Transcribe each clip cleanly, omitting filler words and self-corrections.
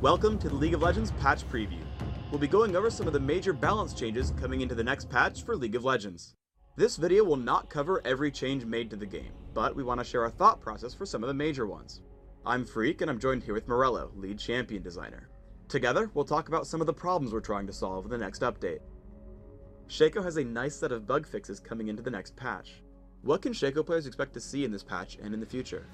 Welcome to the League of Legends patch preview. We'll be going over some of the major balance changes coming into the next patch for League of Legends. This video will not cover every change made to the game, but we want to share our thought process for some of the major ones. I'm Freak, and I'm joined here with Morello, lead champion designer. Together, we'll talk about some of the problems we're trying to solve in the next update. Shaco has a nice set of bug fixes coming into the next patch. What can Shaco players expect to see in this patch and in the future?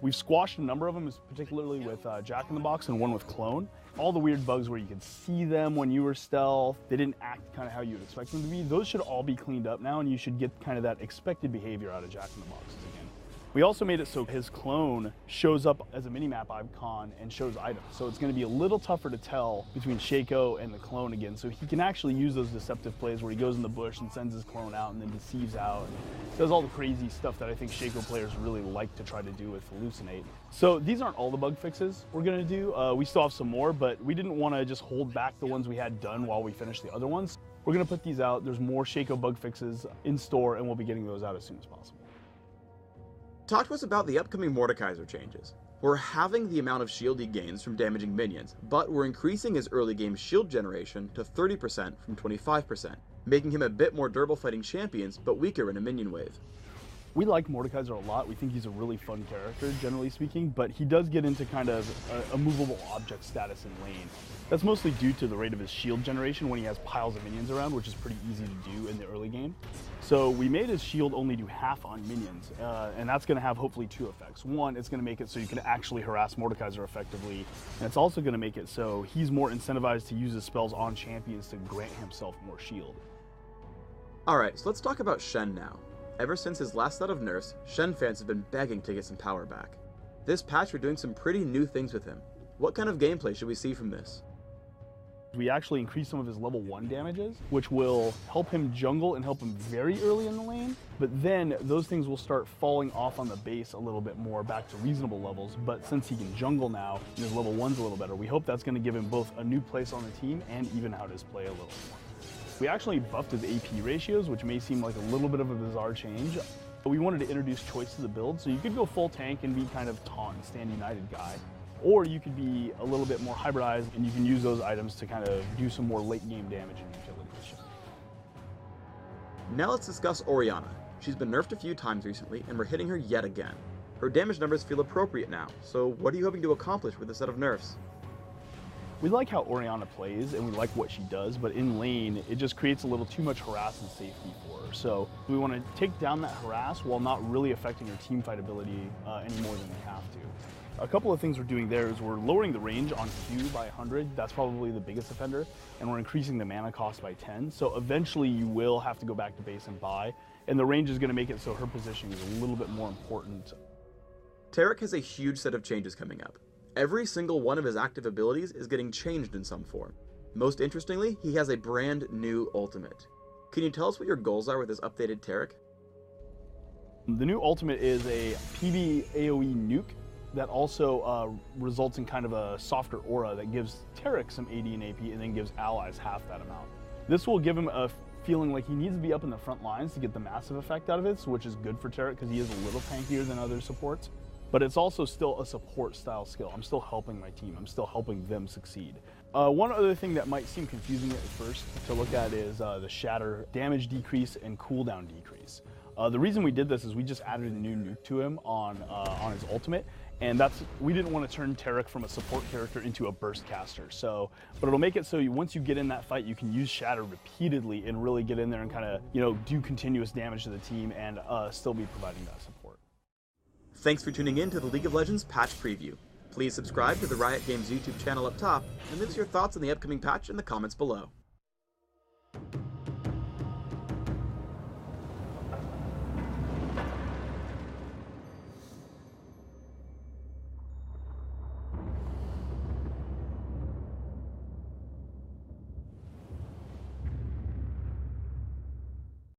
We've squashed a number of them, particularly with Jack in the Box and one with Clone. All the weird bugs where you could see them when you were stealth, they didn't act kind of how you would expect them to be. Those should all be cleaned up now, and you should get kind of that expected behavior out of Jack in the Boxes again. We also made it so his clone shows up as a minimap icon and shows items. So it's going to be a little tougher to tell between Shaco and the clone again. So he can actually use those deceptive plays where he goes in the bush and sends his clone out and then deceives out. And does all the crazy stuff that I think Shaco players really like to try to do with Hallucinate. So these aren't all the bug fixes we're going to do. We still have some more, but we didn't want to just hold back the ones we had done while we finished the other ones. We're going to put these out. There's more Shaco bug fixes in store, and we'll be getting those out as soon as possible. Talk to us about the upcoming Mordekaiser changes. We're halving the amount of shield he gains from damaging minions, but we're increasing his early game shield generation to 30% from 25%, making him a bit more durable fighting champions, but weaker in a minion wave. We like Mordekaiser a lot. We think he's a really fun character, generally speaking, but he does get into kind of a movable object status in lane. That's mostly due to the rate of his shield generation when he has piles of minions around, which is pretty easy to do in the early game. So we made his shield only do half on minions, and that's going to have hopefully two effects. One, it's going to make it so you can actually harass Mordekaiser effectively, and it's also going to make it so he's more incentivized to use his spells on champions to grant himself more shield. Alright, so let's talk about Shen now. Ever since his last set of nerfs, Shen fans have been begging to get some power back. This patch we're doing some pretty new things with him. What kind of gameplay should we see from this? We actually increased some of his level 1 damages, which will help him jungle and help him very early in the lane, but then those things will start falling off on the base a little bit more back to reasonable levels. But since he can jungle now and his level 1's a little better, we hope that's going to give him both a new place on the team and even out his play a little more. We actually buffed his AP ratios, which may seem like a little bit of a bizarre change, but we wanted to introduce choice to the build, so you could go full tank and be kind of taunt, stand united guy. Or you could be a little bit more hybridized, and you can use those items to kind of do some more late game damage and utility. Now let's discuss Orianna. She's been nerfed a few times recently, and we're hitting her yet again. Her damage numbers feel appropriate now, so what are you hoping to accomplish with a set of nerfs? We like how Orianna plays, and we like what she does, but in lane, it just creates a little too much harass and safety for her. So we want to take down that harass while not really affecting her team fight ability any more than we have to. A couple of things we're doing there is we're lowering the range on Q by 100. That's probably the biggest offender. And we're increasing the mana cost by 10. So eventually you will have to go back to base and buy. And the range is going to make it so her positioning is a little bit more important. Taric has a huge set of changes coming up. Every single one of his active abilities is getting changed in some form. Most interestingly, he has a brand new ultimate. Can you tell us what your goals are with this updated Taric? The new ultimate is a PB AoE nuke that also results in kind of a softer aura that gives Taric some AD and AP and then gives allies half that amount. This will give him a feeling like he needs to be up in the front lines to get the massive effect out of it, which is good for Taric because he is a little tankier than other supports. But it's also still a support style skill. I'm still helping my team. I'm still helping them succeed. One other thing that might seem confusing at first to look at is the shatter damage decrease and cooldown decrease. The reason we did this is we just added a new nuke to him on his ultimate, and we didn't want to turn Taric from a support character into a burst caster. But it'll make it so once you get in that fight, you can use shatter repeatedly and really get in there and kind of do continuous damage to the team and still be providing that support. Thanks for tuning in to the League of Legends patch preview. Please subscribe to the Riot Games YouTube channel up top, and leave us your thoughts on the upcoming patch in the comments below.